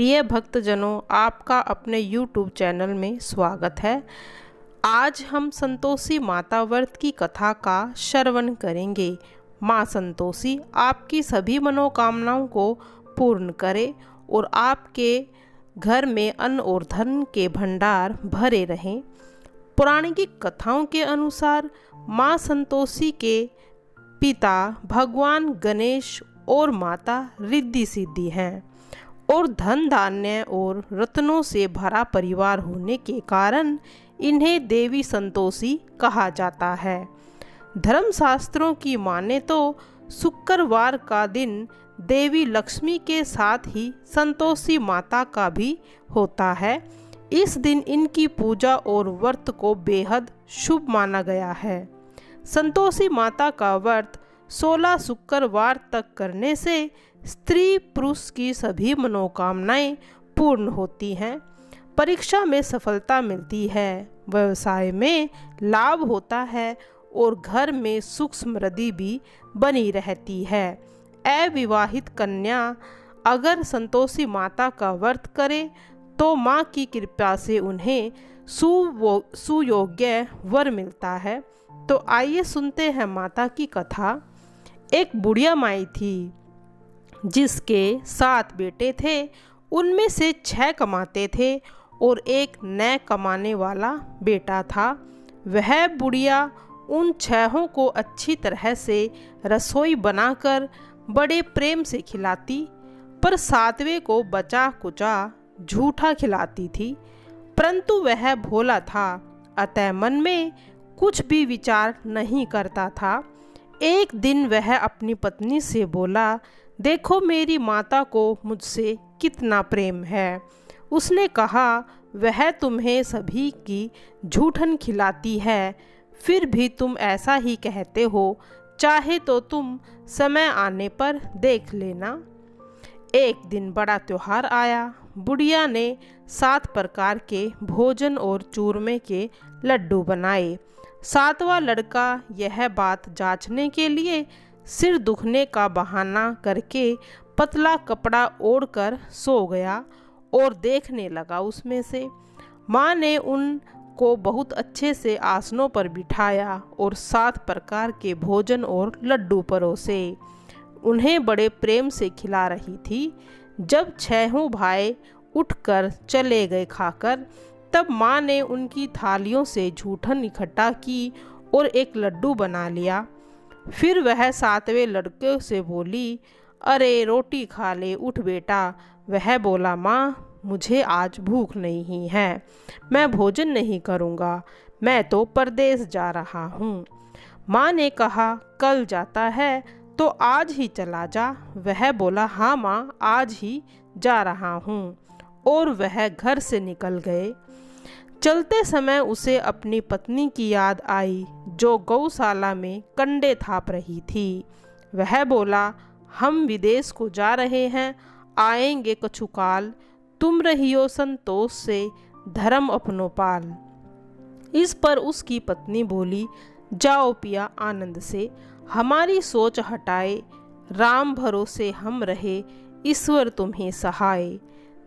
प्रिय भक्तजनों, आपका अपने YouTube चैनल में स्वागत है। आज हम संतोषी माता व्रत की कथा का श्रवण करेंगे। माँ संतोषी आपकी सभी मनोकामनाओं को पूर्ण करे और आपके घर में अन्न और धन के भंडार भरे रहें। पौराणिक कथाओं के अनुसार माँ संतोषी के पिता भगवान गणेश और माता रिद्धि सिद्धि हैं और धन धान्य और रत्नों से भरा परिवार होने के कारण इन्हें देवी संतोषी कहा जाता है। धर्मशास्त्रों की माने तो शुक्रवार का दिन देवी लक्ष्मी के साथ ही संतोषी माता का भी होता है। इस दिन इनकी पूजा और व्रत को बेहद शुभ माना गया है। संतोषी माता का व्रत 16 शुक्रवार तक करने से स्त्री पुरुष की सभी मनोकामनाएं पूर्ण होती हैं। परीक्षा में सफलता मिलती है, व्यवसाय में लाभ होता है और घर में सुख समृद्धि भी बनी रहती है। अविवाहित कन्या अगर संतोषी माता का व्रत करे तो माँ की कृपा से उन्हें सुयोग्य वर मिलता है। तो आइए सुनते हैं माता की कथा। एक बुढ़िया माई थी जिसके 7 बेटे थे। उनमें से 6 कमाते थे और एक न कमाने वाला बेटा था। वह बुढ़िया उन 6 को अच्छी तरह से रसोई बनाकर बड़े प्रेम से खिलाती, पर 7वें को बचा कुचा झूठा खिलाती थी। परंतु वह भोला था, अतः मन में कुछ भी विचार नहीं करता था। एक दिन वह अपनी पत्नी से बोला, देखो मेरी माता को मुझसे कितना प्रेम है। उसने कहा, वह तुम्हें सभी की झूठन खिलाती है, फिर भी तुम ऐसा ही कहते हो। चाहे तो तुम समय आने पर देख लेना। एक दिन बड़ा त्योहार आया। बुढ़िया ने 7 प्रकार के भोजन और चूरमे के लड्डू बनाए। 7वां लड़का यह बात जांचने के लिए सिर दुखने का बहाना करके पतला कपड़ा ओढ़कर सो गया और देखने लगा उसमें से। माँ ने उनको बहुत अच्छे से आसनों पर बिठाया और 7 प्रकार के भोजन और लड्डू परोसे उन्हें बड़े प्रेम से खिला रही थी। जब 6 भाई उठकर चले गए खाकर, तब माँ ने उनकी थालियों से झूठन इकट्ठा की और एक लड्डू बना लिया। फिर वह 7वें लड़के से बोली, अरे रोटी खा ले, उठ बेटा। वह बोला, माँ मुझे आज भूख नहीं है, मैं भोजन नहीं करूँगा, मैं तो परदेश जा रहा हूँ। माँ ने कहा, कल जाता है तो आज ही चला जा। वह बोला, हाँ माँ आज ही जा रहा हूँ, और वह घर से निकल गए। चलते समय उसे अपनी पत्नी की याद आई जो गौशाला में कंडे थाप रही थी। वह बोला, हम विदेश को जा रहे हैं, आएंगे कछुकाल, तुम रहियो संतोष से, धर्म अपनो पाल। इस पर उसकी पत्नी बोली, जाओ पिया आनंद से, हमारी सोच हटाए, राम भरोसे हम रहे, ईश्वर तुम्हें सहाय।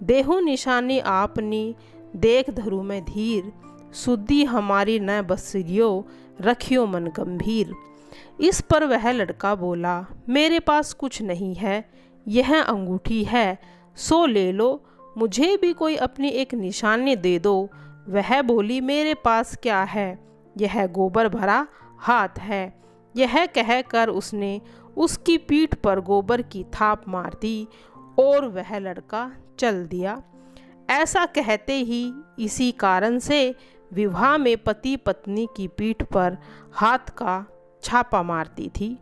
देहु निशानी आपनी, देख धरू में धीर, सुधि हमारी न बसरियो, रखियो मन गंभीर। इस पर वह लड़का बोला, मेरे पास कुछ नहीं है, यह अंगूठी है, सो ले लो, मुझे भी कोई अपनी एक निशानी दे दो। वह बोली, मेरे पास क्या है, यह गोबर भरा हाथ है। यह कहकर उसने उसकी पीठ पर गोबर की थाप मार दी और वह लड़का चल दिया। ऐसा कहते ही इसी कारण से विवाह में पति पत्नी की पीठ पर हाथ का छापा मारती थी।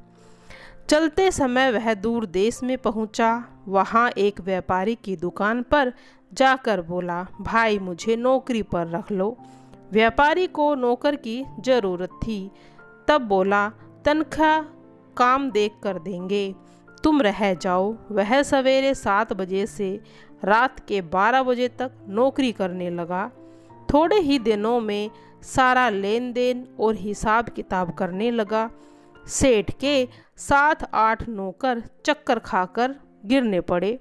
चलते समय वह दूर देश में पहुंचा। वहां एक व्यापारी की दुकान पर जाकर बोला, भाई मुझे नौकरी पर रख लो। व्यापारी को नौकर की ज़रूरत थी। तब बोला, तनख्वाह काम देख कर देंगे, तुम रह जाओ। वह सवेरे 7 बजे से रात के 12 बजे तक नौकरी करने लगा। थोड़े ही दिनों में सारा लेन देन और हिसाब किताब करने लगा। सेठ के 7-8 नौकर चक्कर खाकर गिरने पड़े।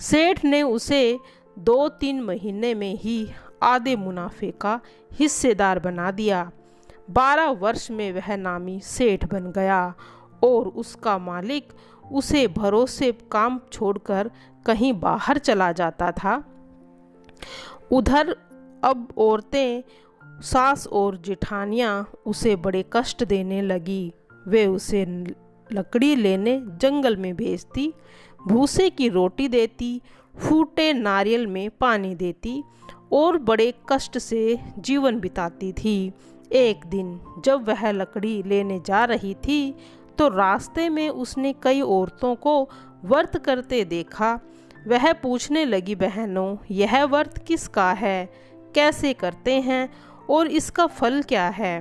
सेठ ने उसे 2-3 महीने में ही आधे मुनाफे का हिस्सेदार बना दिया। 12 वर्ष में वह नामी सेठ बन गया और उसका मालिक उसे भरोसे काम छोड़कर कहीं बाहर चला जाता था। उधर अब औरतें, सास और जेठानियाँ उसे बड़े कष्ट देने लगी। वे उसे लकड़ी लेने जंगल में भेजती, भूसे की रोटी देती, फूटे नारियल में पानी देती और बड़े कष्ट से जीवन बिताती थी। एक दिन जब वह लकड़ी लेने जा रही थी तो रास्ते में उसने कई औरतों को व्रत करते देखा। वह पूछने लगी, बहनों, यह व्रत किसका है, कैसे करते हैं और इसका फल क्या है?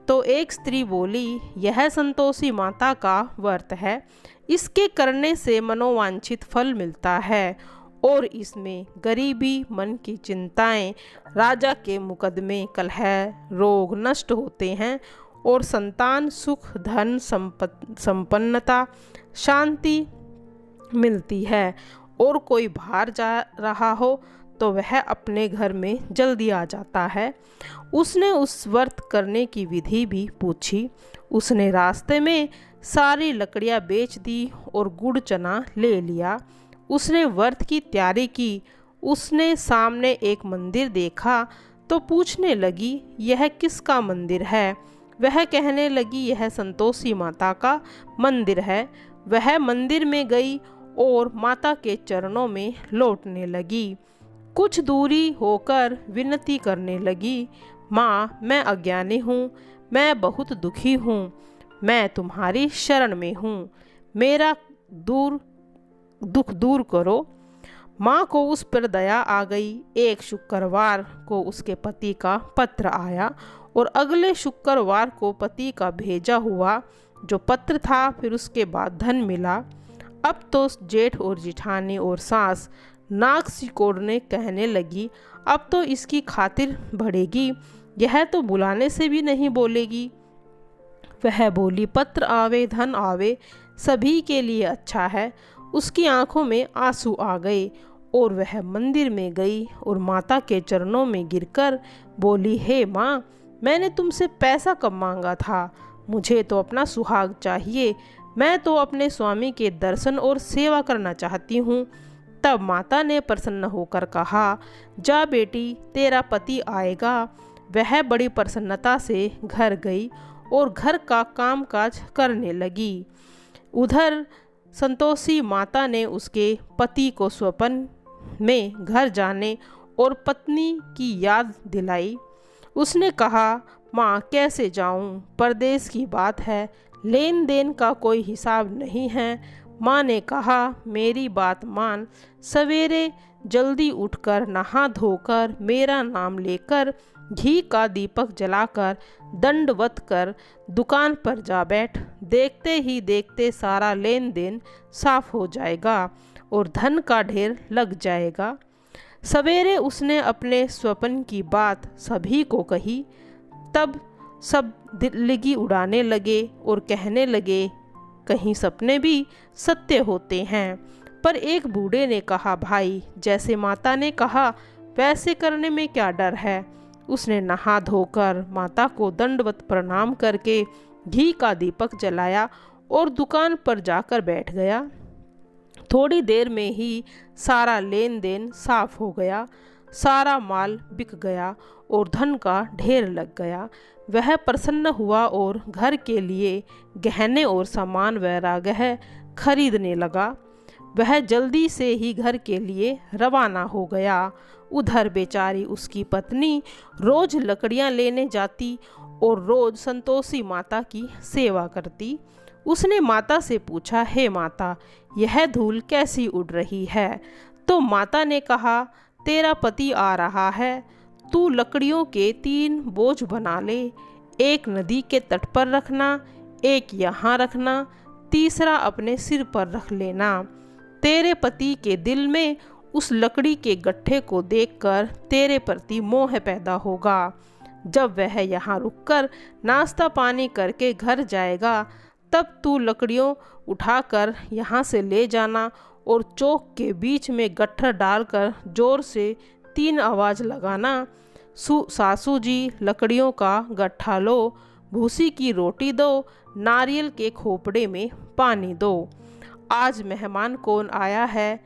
तो एक स्त्री बोली, यह संतोषी माता का व्रत है। इसके करने से मनोवांछित फल मिलता है और इसमें गरीबी, मन की चिंताएं, राजा के मुकदमे, कलह, रोग नष्ट होते हैं और संतान, सुख, धन, संपन्नता, शांति मिलती है। और कोई बाहर जा रहा हो तो वह अपने घर में जल्दी आ जाता है। उसने उस व्रत करने की विधि भी पूछी। उसने रास्ते में सारी लकड़ियाँ बेच दी और गुड़ चना ले लिया। उसने व्रत की तैयारी की। उसने सामने एक मंदिर देखा तो पूछने लगी, यह किसका मंदिर है? वह कहने लगी, यह संतोषी माता का मंदिर है। वह मंदिर में गई और माता के चरणों में लौटने लगी। कुछ दूरी होकर विनती करने लगी, माँ, मैं अज्ञानी हूँ, मैं बहुत दुखी हूँ, मैं तुम्हारी शरण में हूँ, मेरा दुख दूर करो। माँ को उस पर दया आ गई। एक शुक्रवार को उसके पति का पत्र आया और अगले शुक्रवार को पति का भेजा हुआ जो पत्र था, फिर उसके बाद धन मिला। अब तो जेठ और जिठानी और सास नाक सिकोड़ने कहने लगी, अब तो इसकी खातिर बढ़ेगी, यह तो बुलाने से भी नहीं बोलेगी। वह बोली, पत्र आवे धन आवे, सभी के लिए अच्छा है। उसकी आंखों में आंसू आ गए और वह मंदिर में गई और माता के चरणों में गिरकर बोली, हे माँ, मैंने तुमसे पैसा कब मांगा था? मुझे तो अपना सुहाग चाहिए। मैं तो अपने स्वामी के दर्शन और सेवा करना चाहती हूँ। तब माता ने प्रसन्न होकर कहा, जा बेटी, तेरा पति आएगा। वह बड़ी प्रसन्नता से घर गई और घर का कामकाज करने लगी। उधर संतोषी माता ने उसके पति को स्वप्न में घर जाने और पत्नी की याद दिलाई। उसने कहा, माँ, कैसे जाऊँ? परदेश की बात है, लेन देन का कोई हिसाब नहीं है। माँ ने कहा, मेरी बात मान, सवेरे जल्दी उठकर नहा धोकर मेरा नाम लेकर घी का दीपक जलाकर दंडवत कर दुकान पर जा बैठ। देखते ही देखते सारा लेन देन साफ हो जाएगा और धन का ढेर लग जाएगा। सवेरे उसने अपने स्वप्न की बात सभी को कही। तब सब दिल्लगी उड़ाने लगे और कहने लगे, कहीं सपने भी सत्य होते हैं। पर एक बूढ़े ने कहा, भाई, जैसे माता ने कहा वैसे करने में क्या डर है? उसने नहा धोकर माता को दंडवत प्रणाम करके घी का दीपक जलाया और दुकान पर जाकर बैठ गया। थोड़ी देर में ही सारा लेन देन साफ हो गया, सारा माल बिक गया और धन का ढेर लग गया। वह प्रसन्न हुआ और घर के लिए गहने और सामान वगैरह खरीदने लगा। वह जल्दी से ही घर के लिए रवाना हो गया। उधर बेचारी उसकी पत्नी रोज लकड़ियां लेने जाती और रोज संतोषी माता की सेवा करती। उसने माता से पूछा, हे माता, यह धूल कैसी उड़ रही है? तो माता ने कहा, तेरा पति आ रहा है, तू लकड़ियों के 3 बोझ बना ले। एक नदी के तट पर रखना, एक यहाँ रखना, तीसरा अपने सिर पर रख लेना। तेरे पति के दिल में उस लकड़ी के गट्ठे को देखकर तेरे प्रति मोह पैदा होगा। जब वह यहाँ रुककर नाश्ता पानी करके घर जाएगा, तब तू लकड़ियों उठाकर यहाँ से ले जाना और चौक के बीच में गट्ठर डालकर जोर से 3 आवाज़ लगाना, सासू जी लकड़ियों का गट्ठा लो, भूसी की रोटी दो, नारियल के खोपड़े में पानी दो। आज मेहमान कौन आया है?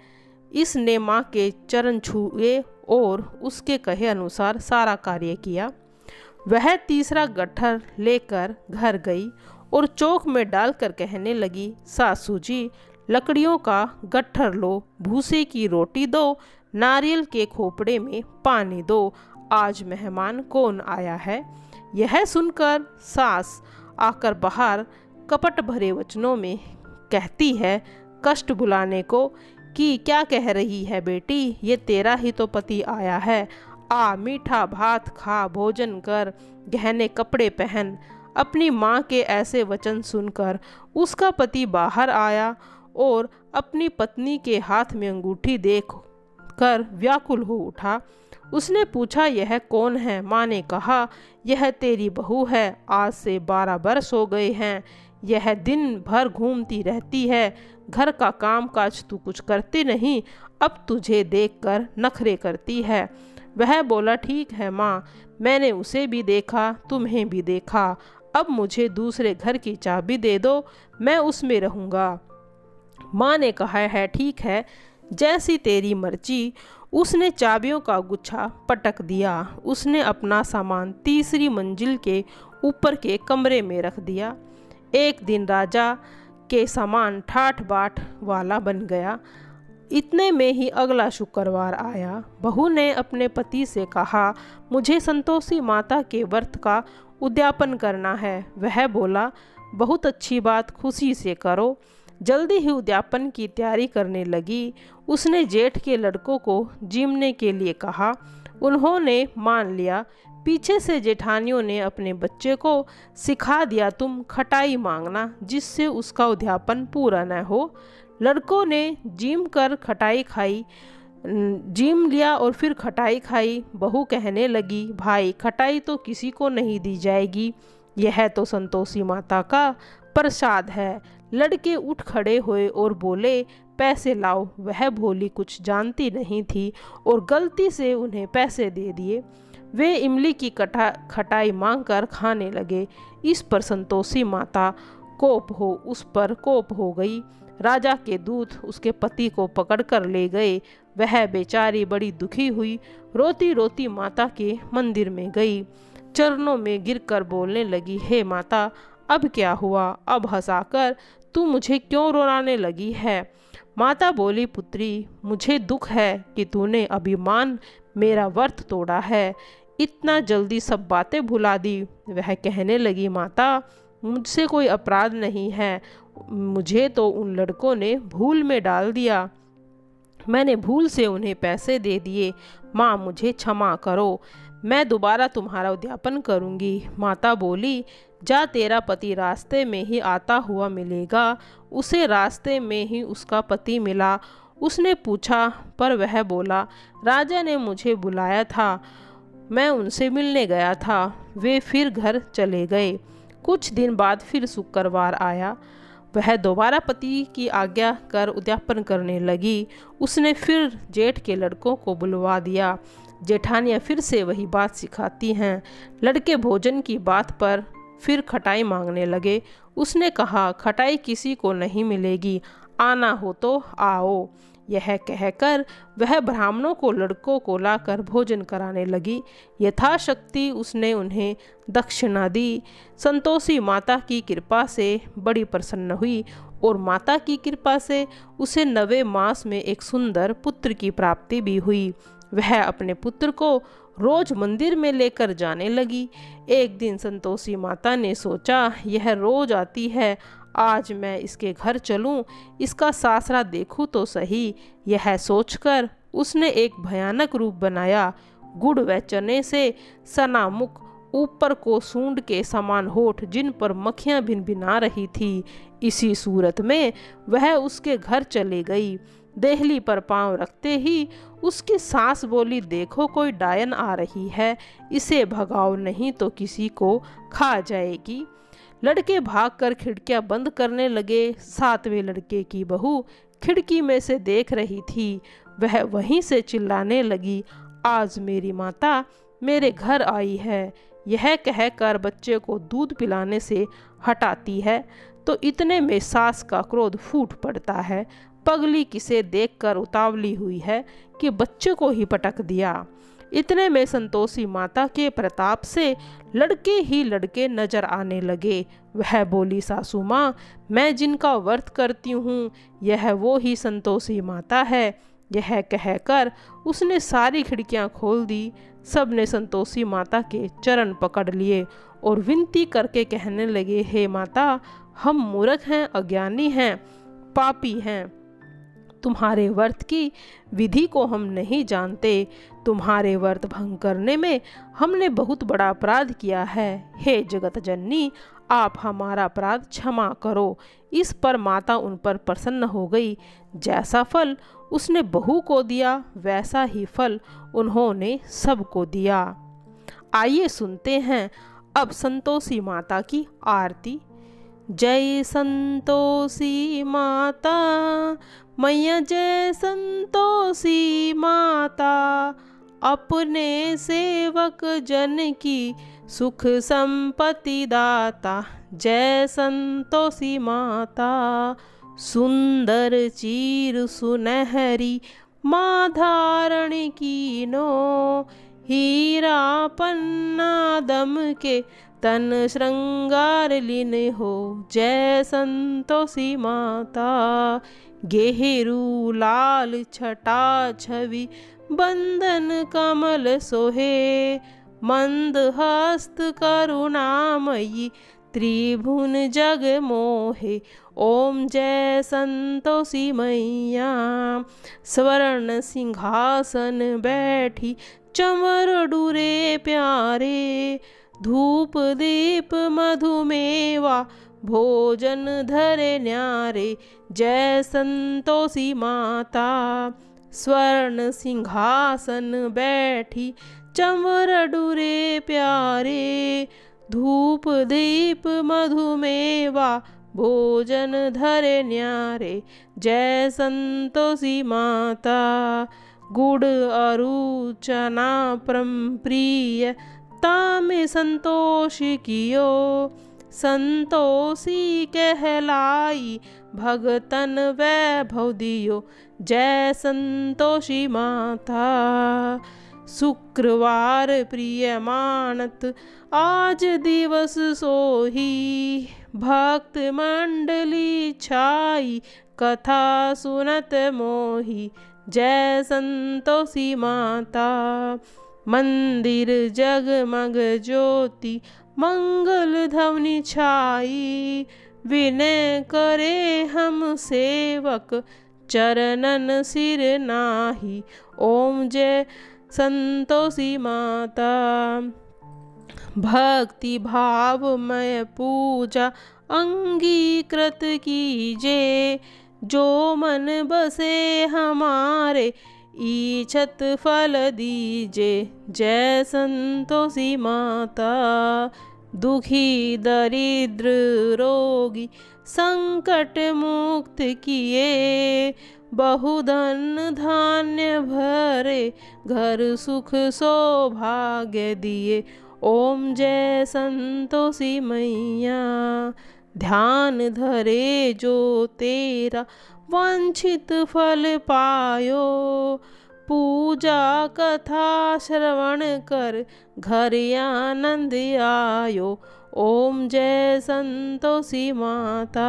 इसने माँ के चरण छुए और उसके कहे अनुसार सारा कार्य किया। वह तीसरा गट्ठर लेकर घर गई और चौक में डालकर कहने लगी, सासू जी लकड़ियों का गट्ठर लो, भूसे की रोटी दो, नारियल के खोपड़े में पानी दो। आज मेहमान कौन आया है? यह सुनकर सास आकर बाहर कपट भरे वचनों में कहती है, कष्ट बुलाने को कि क्या कह रही है बेटी, ये तेरा ही तो पति आया है। आ मीठा भात खा, भोजन कर, गहने कपड़े पहन। अपनी माँ के ऐसे वचन सुनकर उसका पति बाहर आया और अपनी पत्नी के हाथ में अंगूठी देख कर व्याकुल हो उठा। उसने पूछा, यह कौन है? माँ ने कहा, यह तेरी बहू है, आज से 12 बरस हो गए हैं। यह दिन भर घूमती रहती है, घर का काम काज तू कुछ करती नहीं, अब तुझे देखकर नखरे करती है। वह बोला, ठीक है माँ, मैंने उसे भी देखा, तुम्हें भी देखा, अब मुझे दूसरे घर की चाबी दे दो, मैं उसमें रहूँगा। माँ ने कहा है, ठीक है, जैसी तेरी मर्जी। उसने चाबियों का गुच्छा पटक दिया। उसने अपना सामान तीसरी मंजिल के ऊपर के कमरे में रख दिया। एक दिन राजा के सामान ठाठ बाट वाला बन गया। इतने में ही अगला शुक्रवार आया। बहू ने अपने पति से कहा, मुझे संतोषी माता के व्रत का उद्यापन करना है। वह बोला, बहुत अच्छी बात, खुशी से करो। जल्दी ही उद्यापन की तैयारी करने लगी। उसने जेठ के लड़कों को जीमने के लिए कहा। उन्होंने मान लिया। पीछे से जेठानियों ने अपने बच्चे को सिखा दिया, तुम खटाई मांगना, जिससे उसका उद्यापन पूरा न हो। लड़कों ने जीम लिया और फिर खटाई खाई। बहू कहने लगी, भाई खटाई तो किसी को नहीं दी जाएगी, यह तो संतोषी माता का प्रसाद है। लड़के उठ खड़े हुए और बोले, पैसे लाओ। वह भोली कुछ जानती नहीं थी और गलती से उन्हें पैसे दे दिए। वे इमली की खटाई मांगकर खाने लगे। इस पर संतोषी माता उस पर कोप हो गई। राजा के दूत उसके पति को पकड़कर ले गए। वह बेचारी बड़ी दुखी हुई, रोती रोती माता के मंदिर में गई। चरणों में गिरकर बोलने लगी, हे माता, अब क्या हुआ? अब हंसाकर तू मुझे क्यों रुलाने लगी है? माता बोली, पुत्री, मुझे दुख है कि तूने अभिमान मेरा व्रत तोड़ा है, इतना जल्दी सब बातें भुला दी। वह कहने लगी, माता, मुझसे कोई अपराध नहीं है, मुझे तो उन लड़कों ने भूल में डाल दिया, मैंने भूल से उन्हें पैसे दे दिए। माँ, मुझे क्षमा करो, मैं दोबारा तुम्हारा उद्यापन करूँगी। माता बोली, जा, तेरा पति रास्ते में ही आता हुआ मिलेगा। उसे रास्ते में ही उसका पति मिला। उसने पूछा, पर वह बोला, राजा ने मुझे बुलाया था, मैं उनसे मिलने गया था। वे फिर घर चले गए। कुछ दिन बाद फिर शुक्रवार आया। वह दोबारा पति की आज्ञा कर उद्यापन करने लगी। उसने फिर जेठ के लड़कों को बुलवा दिया। जेठानियाँ फिर से वही बात सिखाती हैं। लड़के भोजन की बात पर फिर खटाई मांगने लगे। उसने कहा, खटाई किसी को नहीं मिलेगी, आना हो तो आओ। यह कहकर वह ब्राह्मणों को लड़कों को लाकर भोजन कराने लगी। यथाशक्ति उसने उन्हें दक्षिणा दी। संतोषी माता की कृपा से बड़ी प्रसन्न हुई और माता की कृपा से उसे 9वें मास में एक सुंदर पुत्र की प्राप्ति भी हुई। वह अपने पुत्र को रोज मंदिर में लेकर जाने लगी। एक दिन संतोषी माता ने सोचा, यह रोज आती है, आज मैं इसके घर चलूं, इसका सासरा देखूं तो सही। यह सोचकर उसने एक भयानक रूप बनाया। गुड़ व चने से सना मुख, ऊपर को सूंड के समान होठ, जिन पर मक्खियां भिनभिना रही थी। इसी सूरत में वह उसके घर चली गई। देहली पर पांव रखते ही उसकी सास बोली, देखो कोई डायन आ रही है, इसे भगाओ नहीं तो किसी को खा जाएगी। लड़के भागकर खिड़कियां बंद करने लगे। 7वें लड़के की बहू खिड़की में से देख रही थी, वह वहीं से चिल्लाने लगी, आज मेरी माता मेरे घर आई है। यह कहकर बच्चे को दूध पिलाने से हटाती है तो इतने में सास का क्रोध फूट पड़ता है। पगली किसे देखकर उतावली हुई है कि बच्चे को ही पटक दिया। इतने में संतोषी माता के प्रताप से लड़के ही लड़के नजर आने लगे। वह बोली, सासू माँ, मैं जिनका व्रत करती हूँ यह वो ही संतोषी माता है। यह कहकर उसने सारी खिड़कियाँ खोल दी। सब ने संतोषी माता के चरण पकड़ लिए और विनती करके कहने लगे, हे माता, हम मूर्ख हैं, अज्ञानी हैं, पापी हैं। तुम्हारे व्रत की विधि को हम नहीं जानते। तुम्हारे व्रत भंग करने में हमने बहुत बड़ा अपराध किया है। हे जगत जननी, आप हमारा अपराध क्षमा करो। इस पर माता उन पर प्रसन्न हो गई। जैसा फल उसने बहू को दिया वैसा ही फल उन्होंने सबको दिया। आइए सुनते हैं अब संतोषी माता की आरती। जय संतोषी माता मैया, जय संतोषी माता, अपने सेवक जन की सुख संपत्ति दाता। जय संतोषी माता, सुंदर चीर सुनहरी माँ धारण कीनो, हीरा पन्ना दम के तन श्रृंगार लीन हो। जय संतोषी माता, गेहरू लाल छटा छवि बंदन कमल सोहे, मंद हस्त करुणामयी त्रिभुवन जग मोहे। ओम जय संतोषी मैया, स्वर्ण सिंहासन बैठी चमर डूरे प्यारे, धूप दीप मधुमेवा भोजन धरे न्यारे। जय संतोषी माता, स्वर्ण सिंहासन बैठी चमर डूरे प्यारे, धूप दीप मधुमेवा भोजन धरे न्यारे। जय संतोषी माता, गुड़ अरु चना परम प्रिय तामे संतोष कियो, संतोषी कहलाई भगतन वैभव दियो। जय संतोषी माता, शुक्रवार प्रिय मानत आज दिवस सोही, भक्त मंडली छाई कथा सुनत मोही। जय संतोषी माता, मंदिर जगमग ज्योति मंगल ध्वनि छाई, विनय करे हम सेवक चरणन सिर नाही। ओम जय संतोषी माता, भक्ति भावमय पूजा अंगीकृत कीजे, जो मन बसे हमारे इच्छत फल दीजे। जय संतोषी माता, दुखी दरिद्र रोगी संकट मुक्त किए, बहुधन धान्य भरे घर सुख सौभाग्य दिए। ओम जय संतोषी मैया, ध्यान धरे जो तेरा वांछित फल पायो, पूजा कथा श्रवण कर घर आनंद आयो। ओम जय संतोषी माता,